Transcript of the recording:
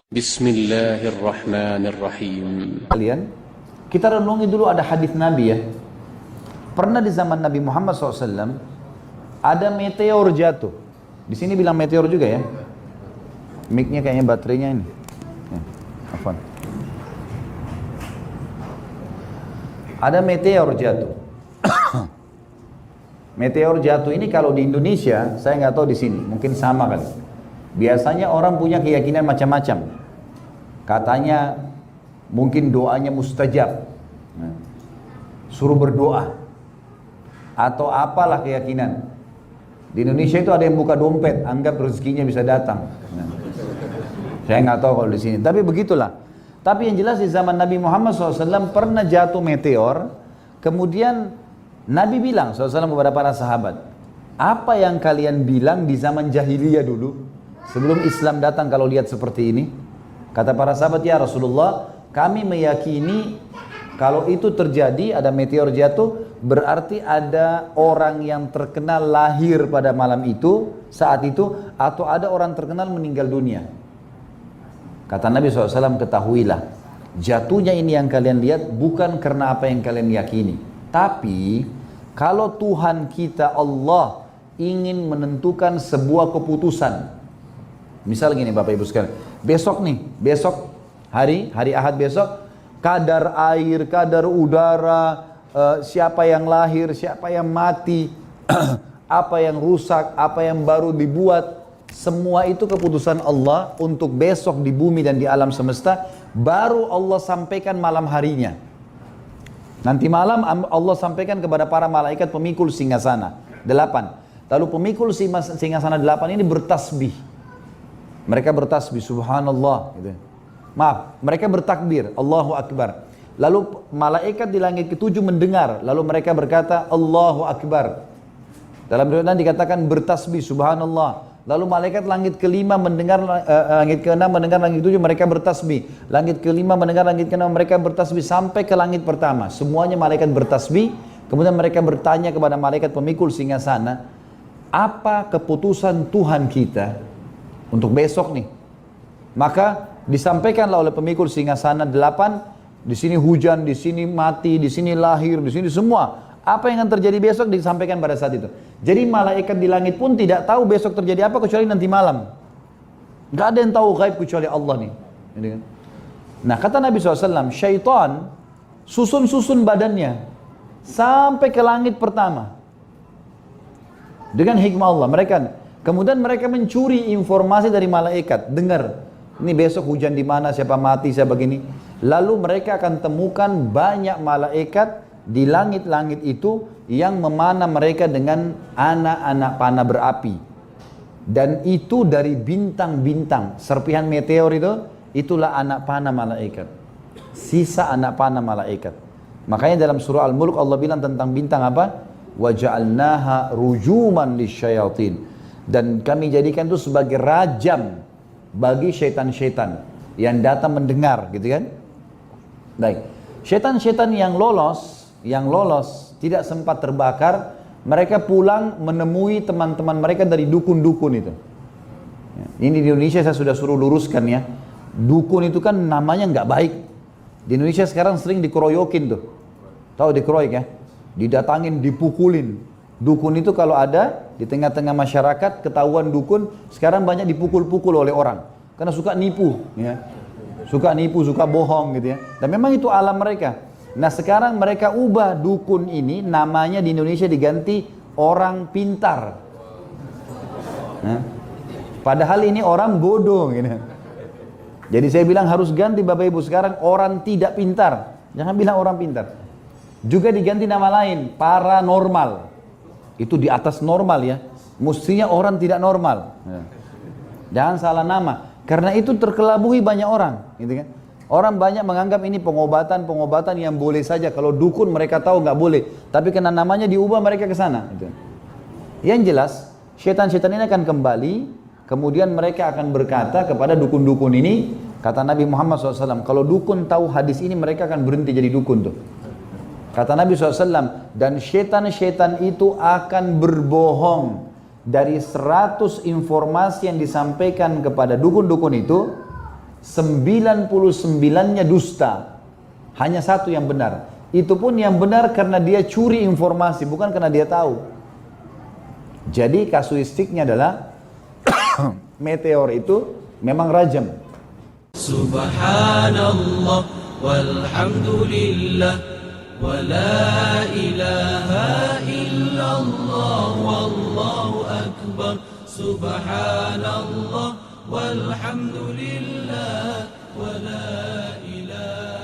Bismillahirrahmanirrahim. Kalian, kita renungi dulu ada hadis Nabi ya. Pernah di zaman Nabi Muhammad SAW ada meteor jatuh. Di sini bilang meteor juga ya. Mic-nya kayaknya baterainya ini. Ya, afwan. Ada meteor jatuh. Meteor jatuh ini kalau di Indonesia, saya nggak tahu di sini, mungkin sama kali. Biasanya orang punya keyakinan macam-macam. Katanya mungkin doanya mustajab. Suruh berdoa. Atau apalah keyakinan. Di Indonesia itu ada yang buka dompet, anggap rezekinya bisa datang. Saya nggak tahu kalau di sini, tapi begitulah. Tapi yang jelas di zaman Nabi Muhammad SAW pernah jatuh meteor. Kemudian Nabi bilang SAW kepada para sahabat, apa yang kalian bilang di zaman jahiliyah dulu? Sebelum Islam datang kalau lihat seperti ini. Kata para sahabat, ya Rasulullah, kami meyakini kalau itu terjadi, ada meteor jatuh, berarti ada orang yang terkenal lahir pada malam itu, saat itu, atau ada orang terkenal meninggal dunia. Kata Nabi SAW, ketahuilah, jatuhnya ini yang kalian lihat bukan karena apa yang kalian yakini. Tapi, kalau Tuhan kita Allah ingin menentukan sebuah keputusan, misal gini Bapak Ibu sekalian, besok hari Ahad besok, kadar air, kadar udara, siapa yang lahir, siapa yang mati, apa yang rusak, apa yang baru dibuat, semua itu keputusan Allah untuk besok di bumi dan di alam semesta, baru Allah sampaikan malam harinya. Nanti malam Allah sampaikan kepada para malaikat pemikul singgasana 8. Lalu pemikul singgasana 8 ini bertasbih. Mereka bertasbih, subhanallah gitu. Maaf, mereka bertakbir, Allahu Akbar. Lalu malaikat di langit ke-7 mendengar, lalu mereka berkata, Allahu Akbar. Dalam riwayat dikatakan bertasbih, subhanallah. Lalu malaikat langit ke-5 mendengar, langit ke-6 mendengar, langit ke-7 mereka bertasbih. Langit ke-5 mendengar, langit ke-6 mereka bertasbih sampai ke langit pertama. Semuanya malaikat bertasbih. Kemudian mereka bertanya kepada malaikat pemikul singgasana, apa keputusan Tuhan kita untuk besok nih? Maka disampaikanlah oleh pemikul singgasana 8, di sini hujan, di sini mati, di sini lahir, di sini semua. Apa yang akan terjadi besok disampaikan pada saat itu. Jadi malaikat di langit pun tidak tahu besok terjadi apa kecuali nanti malam. Gak ada yang tahu gaib kecuali Allah nih. Nah kata Nabi SAW, syaitan susun-susun badannya sampai ke langit pertama. Dengan hikmah Allah. Kemudian mereka mencuri informasi dari malaikat. Dengar, ini besok hujan di mana, siapa mati, siapa begini. Lalu mereka akan temukan banyak malaikat di langit-langit itu yang memanah mereka dengan anak-anak panah berapi. Dan itu dari bintang-bintang. Serpihan meteor itu, itulah anak panah malaikat. Sisa anak panah malaikat. Makanya dalam surah Al-Mulk Allah bilang tentang bintang apa? وَجَعَلْنَاهَا رُجُومًا لِلشَّيَاطِينَ. Dan kami jadikan itu sebagai rajam bagi syaitan-syaitan yang datang mendengar, gitu kan? Baik. Syaitan-syaitan yang lolos tidak sempat terbakar, mereka pulang menemui teman-teman mereka dari dukun-dukun itu. Ini di Indonesia saya sudah suruh luruskan ya. Dukun itu kan namanya nggak baik. Di Indonesia sekarang sering dikeroyokin tuh. Tahu dikeroyok ya? Didatangin, dipukulin. Dukun itu kalau ada di tengah-tengah masyarakat, ketahuan dukun, sekarang banyak dipukul-pukul oleh orang. Karena suka nipu, ya. Suka nipu, suka bohong gitu ya. Dan memang itu alam mereka. Nah sekarang mereka ubah dukun ini, namanya di Indonesia diganti orang pintar. Nah, padahal ini orang bodoh gitu. Jadi saya bilang harus ganti Bapak Ibu sekarang orang tidak pintar. Jangan bilang orang pintar. Juga diganti nama lain, paranormal. Itu di atas normal ya. Mestinya orang tidak normal. Jangan salah nama. Karena itu terkelabuhi banyak orang, gitu kan? Orang banyak menganggap ini pengobatan yang boleh saja. Kalau dukun mereka tahu nggak boleh. Tapi karena namanya diubah mereka ke sana. Gitu. Yang jelas, syaitan-syaitan ini akan kembali. Kemudian mereka akan berkata kepada dukun-dukun ini. Kata Nabi Muhammad SAW, kalau dukun tahu hadis ini mereka akan berhenti jadi dukun tuh. Kata Nabi SAW, dan syaitan-syaitan itu akan berbohong dari 100 informasi yang disampaikan kepada dukun-dukun itu, 99-nya dusta. Hanya satu yang benar. Itu pun yang benar karena dia curi informasi, bukan karena dia tahu. Jadi kasuistiknya adalah meteor itu memang rajam. Subhanallah walhamdulillah wa la ilaha illallah wallahu akbar. Subhanallah walhamdulillah wa la ilaha